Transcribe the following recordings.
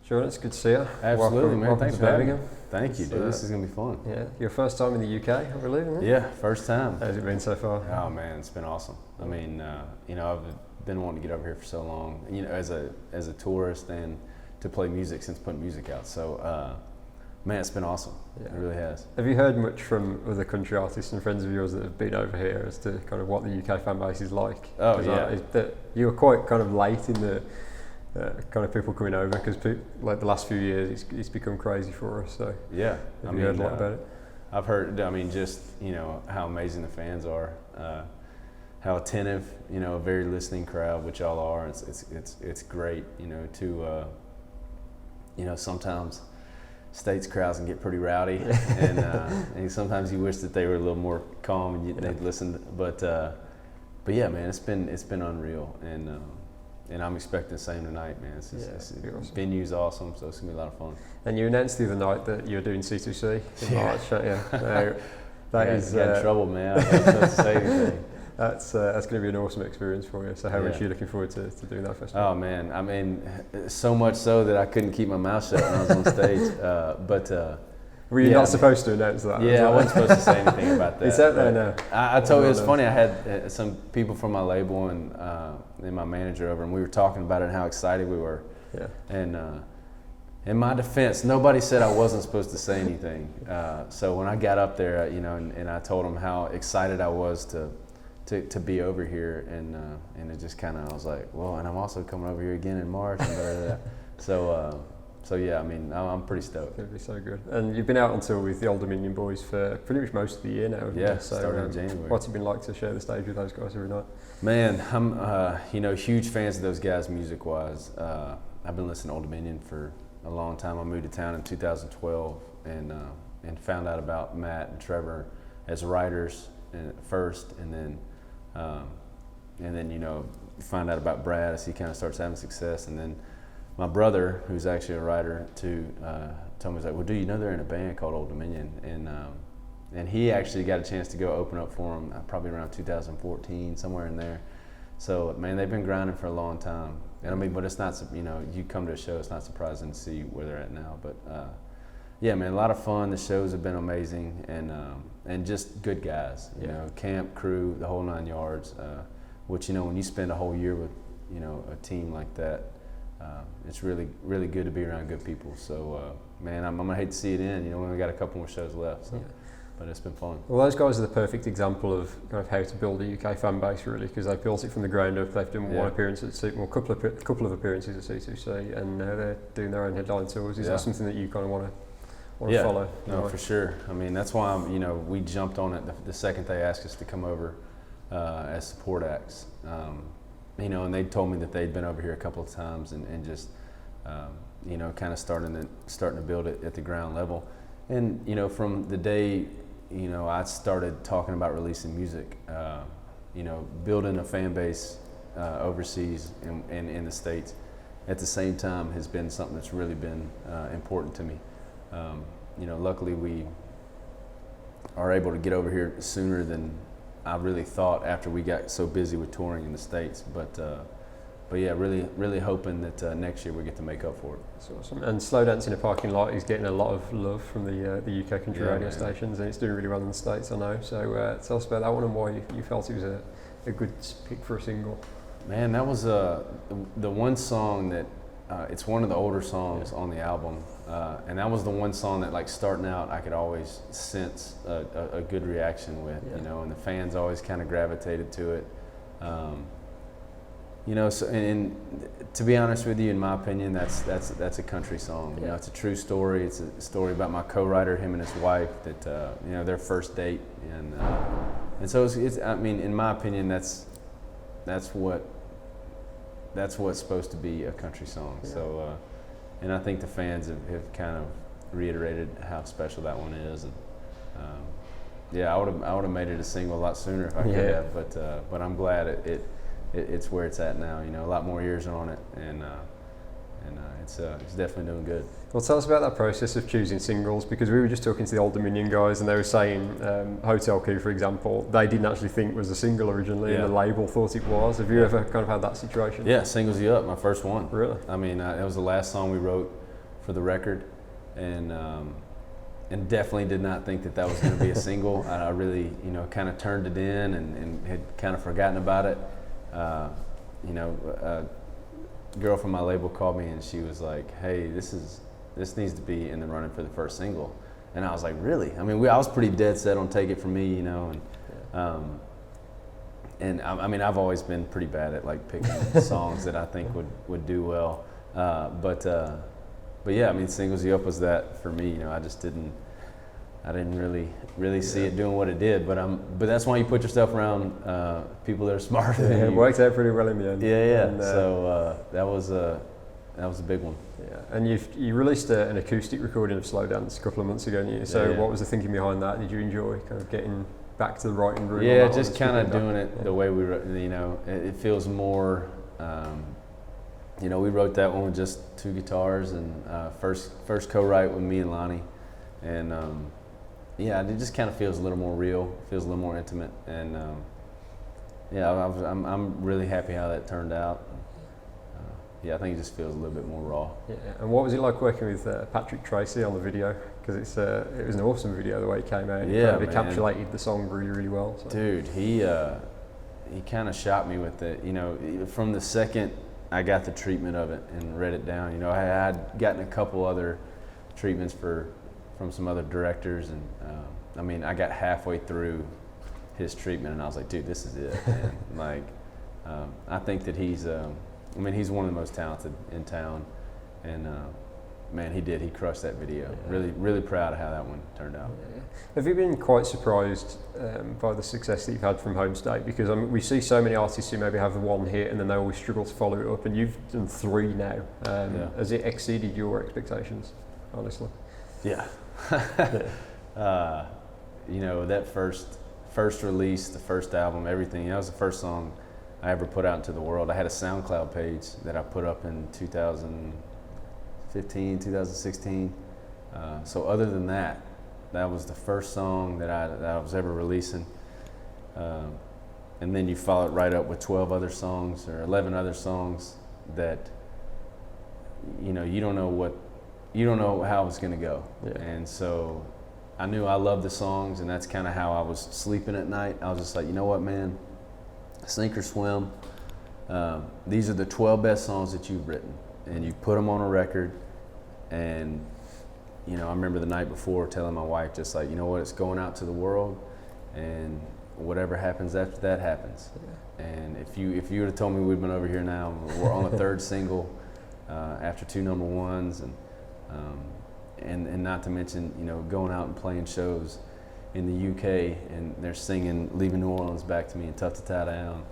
Jordan, it's good to see you. Absolutely, man. Welcome Thanks to for having me. Birmingham. Thank you, dude. This is going to be fun. Yeah, your first time in the UK, I believe, isn't it? Yeah, first time. How's it been so far? Oh, man, it's been awesome. I mean, I've been wanting to get over here for so long, as a tourist and to play music since putting music out. So, man, it's been awesome. Yeah. It really has. Have you heard much from other country artists and friends of yours that have been over here as to kind of what the UK fan base is like? Oh, yeah. That you were quite kind of late in the kind of people coming over, because like the last few years it's become crazy for us. So yeah, have you heard a lot about it? I've heard. I mean, just how amazing the fans are, how attentive. A very listening crowd, which y'all are. It's great. Sometimes States crowds can get pretty rowdy, and sometimes you wish that they were a little more calm and they'd listen. But yeah, man, it's been unreal, and I'm expecting the same tonight, man. Awesome. Venue's awesome, so it's gonna be a lot of fun. And you announced the other night that you're doing C2C in March, yeah. That is got in trouble, man. I wasn't supposed to say anything. That's going to be an awesome experience for you. So how much are you looking forward to doing that festival? Oh man, I mean, so much so that I couldn't keep my mouth shut when I was on stage. Were you not supposed to announce that? Yeah, I wasn't supposed to say anything about that. It's out there now. I told you, it's funny. I had some people from my label and my manager over, and we were talking about it and how excited we were. Yeah. And in my defense, nobody said I wasn't supposed to say anything. So when I got up there, and I told them how excited I was to be over here, and it just kind of, I was like, well, and I'm also coming over here again in March. And blah, blah, blah. So yeah, I mean, I'm pretty stoked. It'll be so good. And you've been out on tour with the older Minion Boys for pretty much most of the year now. Yeah, so, started in January. What's it been like to share the stage with those guys every night? Man, I'm huge fans of those guys music-wise. I've been listening to Old Dominion for a long time. I moved to town in 2012 and found out about Matt and Trevor as writers first, and then find out about Brad as he kind of starts having success, and then my brother, who's actually a writer too, told me, he's like, well, dude, they're in a band called Old Dominion, and he actually got a chance to go open up for them probably around 2014, somewhere in there. So man, they've been grinding for a long time, and I mean, but it's not, you come to a show, it's not surprising to see where they're at now. But yeah, man, a lot of fun. The shows have been amazing, and just good guys. Camp, crew, the whole 9 yards. Which when you spend a whole year with a team like that, it's really, really good to be around good people. So, man, I'm gonna hate to see it end. We only got a couple more shows left, so. Yeah. But it's been fun. Well, those guys are the perfect example of kind of how to build a UK fan base, really, because they've built it from the ground up. They've done one appearance at a couple of appearances at C2C, and now they're doing their own headline tours. Is that something that you kind of want to follow? No, for sure. I mean, that's why we jumped on it the second they asked us to come over as support acts. And they told me that they'd been over here a couple of times and just kind of starting to build it at the ground level. And from the day I started talking about releasing music, building a fan base overseas and in the States at the same time has been something that's really been important to me. Luckily we are able to get over here sooner than I really thought after we got so busy with touring in the States. But yeah, really, really hoping that next year we get to make up for it. That's awesome. And Slowdowns in a Parking Lot is getting a lot of love from the UK country radio stations, and it's doing really well in the States, I know. So tell us about that one and why you felt it was a good pick for a single. Man, that was the one song that, it's one of the older songs on the album, and that was the one song that, like, starting out, I could always sense a good reaction with, and the fans always kind of gravitated to it. So, and to be honest with you, in my opinion, that's a country song. It's a true story. It's a story about my co-writer, him and his wife, that their first date, and so it's. I mean, in my opinion, that's what's supposed to be a country song. Yeah. So, and I think the fans have kind of reiterated how special that one is. And, I would have made it a single a lot sooner if I could have, but I'm glad it's where it's at now. A lot more years on it, and it's definitely doing good. Well, tell us about that process of choosing singles, because we were just talking to the Old Dominion guys, and they were saying Hotel Key, for example, they didn't actually think it was a single originally, and the label thought it was. Have you ever kind of had that situation? Yeah, Singles You Up, my first one. Really? I mean, it was the last song we wrote for the record, and definitely did not think that was going to be a single. I really, kind of turned it in and had kind of forgotten about it. A girl from my label called me and she was like, "Hey, this needs to be in the running for the first single." And I was like, "Really?" I mean, I was pretty dead set on Take It From Me, and I've always been pretty bad at like picking songs that I think would do well. But yeah, I mean, Singles You Up was that for me. I didn't really see it doing what it did. But that's why you put yourself around people that are smarter than you. It worked out pretty well in the end. Yeah. And, so that was a big one. Yeah, and you released an acoustic recording of Slowdowns a couple of months ago, didn't you? So what was the thinking behind that? Did you enjoy kind of getting back to the writing room? Yeah, just kind of doing it the way we wrote. It feels more. We wrote that one with just 2 guitars and first co-write with me and Lonnie, and it just kind of feels a little more real, feels a little more intimate, and I'm really happy how that turned out. I think it just feels a little bit more raw. Yeah, and what was it like working with Patrick Tracy on the video? Because it was an awesome video the way it came out. Yeah, it encapsulated the song really, really well. So. Dude, he kind of shot me with it. From the second I got the treatment of it and read it down. I had gotten a couple other treatments from some other directors, and I got halfway through his treatment and I was like, dude, this is it. And I think that he's one of the most talented in town, and he crushed that video. Yeah. Really, really proud of how that one turned out. Yeah. Have you been quite surprised by the success that you've had from Home State? Because we see so many artists who maybe have the one hit and then they always struggle to follow it up, and you've done 3 now. Has it exceeded your expectations, honestly? Yeah. That first release, the first album, everything, that was the first song I ever put out into the world. I had a SoundCloud page that I put up in 2015, 2016. So other than that, that was the first song that I was ever releasing. And then you follow it right up with 12 other songs or 11 other songs that, you don't know how it's going to go. Yeah. And so I knew I loved the songs, and that's kind of how I was sleeping at night. I was just like, you know what, man? Sink or swim. These are the 12 best songs that you've written, and you put them on a record. And I remember the night before telling my wife, just like, you know what, it's going out to the world, and whatever happens after that happens. Yeah. And if you would have told me we'd been over here now, we're on the 3rd single after 2 number ones, and not to mention going out and playing shows in the UK, and they're singing "Leaving New Orleans Back to Me" and "Tough to Tie Down,"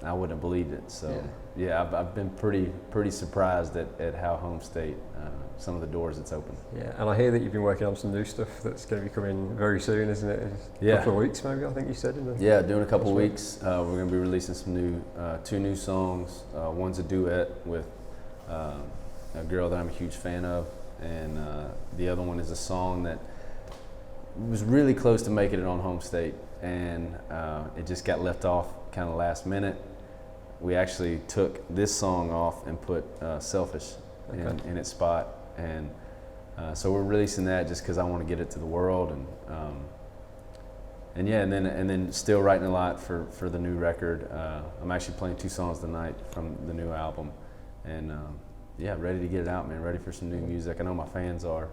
I wouldn't have believed it. So I've been pretty surprised at how Home State, some of the doors it's opened. Yeah, and I hear that you've been working on some new stuff that's going to be coming very soon, isn't it? A couple of weeks maybe, I think you said. Doing a couple of weeks. We're going to be releasing some 2 new songs. One's a duet with a girl that I'm a huge fan of, and the other one is a song that was really close to making it on Home State, and it just got left off kind of last minute. We actually took this song off and put "Selfish" in its spot, and so we're releasing that just because I want to get it to the world, and then still writing a lot for the new record. I'm actually playing 2 songs tonight from the new album, and ready to get it out, man. Ready for some new music. I know my fans are,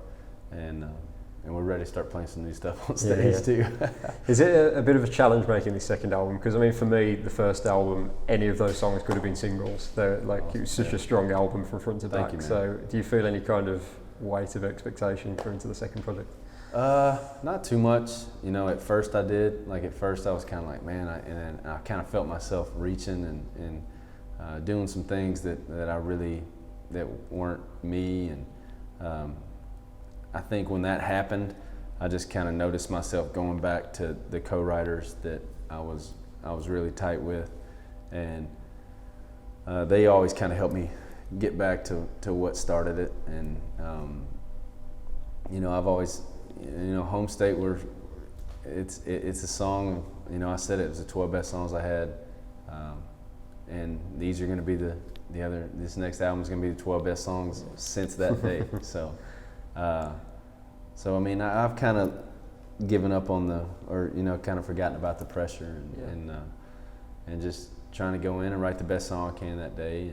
and we're ready to start playing some new stuff on stage too. Is it a bit of a challenge making this second album? Because for me, the first album, any of those songs could have been singles. It was such a strong album from front to back. Thank you, so do you feel any kind of weight of expectation for into the second project? Not too much. At first I did. At first I was kind of like, man, and then I kind of felt myself reaching and doing some things that weren't me, and I think when that happened, I just kind of noticed myself going back to the co-writers that I was really tight with, and they always kind of helped me get back to what started it. And I've always, Home State, it's a song. I said it was the 12 best songs I had, and these are going to be this next album is going to be the 12 best songs since that day. So I mean, I've kind of given up on kind of forgotten about the pressure and just trying to go in and write the best song I can that day,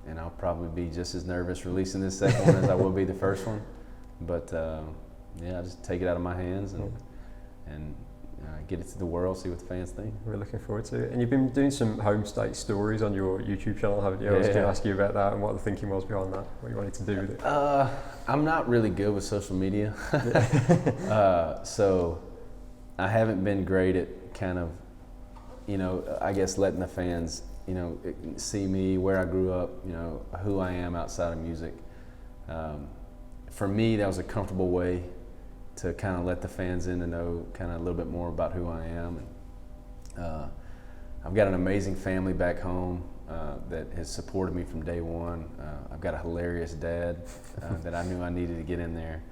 and I'll probably be just as nervous releasing this second one as I will be the first one, but I just take it out of my hands and get it to the world, see what the fans think. We're looking forward to it. And you've been doing some home state stories on your YouTube channel, haven't you? I was going to ask you about that and what the thinking was behind that, what you wanted to do with it. I'm not really good with social media, so I haven't been great at kind of, I guess letting the fans, see me, where I grew up, who I am outside of music. For me, that was a comfortable way to kind of let the fans in to know kind of a little bit more about who I am. And I've got an amazing family back home that has supported me from day one. I've got a hilarious dad that I knew I needed to get in there,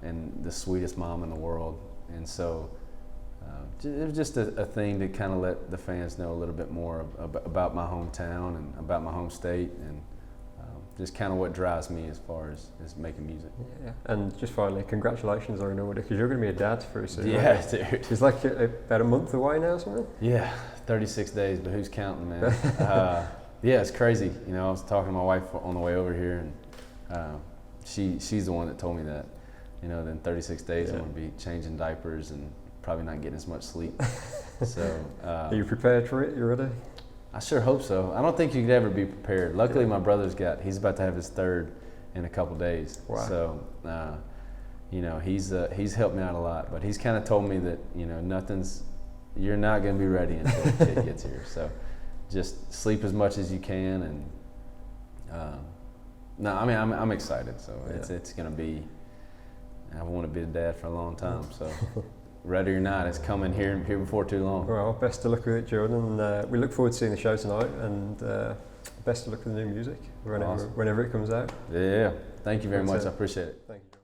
and the sweetest mom in the world. And so it was just a thing to kind of let the fans know a little bit more about my hometown and about my home state, and just kind of what drives me as far as making music. Yeah. And just finally, congratulations on an order, because you're going to be a dad very soon. Yeah, right? dude. It's like about a month away now or something? Yeah, 36 days, but who's counting, man? Yeah, it's crazy. I was talking to my wife on the way over here, and she's the one that told me that. Then 36 days I'm going to be changing diapers and probably not getting as much sleep. So, are you prepared for it? You ready? I sure hope so. I don't think you could ever be prepared. Luckily, my brother's he's about to have his third in a couple days. Wow. So, he's helped me out a lot, but he's kind of told me that, you're not going to be ready until the kid gets here. So just sleep as much as you can. And, I'm excited. So it's going to be, I want to be a dad for a long time. So ready or not, it's coming here before too long. Well, best of luck with it, Jordan. And we look forward to seeing the show tonight, and best of luck with the new music whenever it comes out. Yeah. Thank you very much. I appreciate it. Thank you.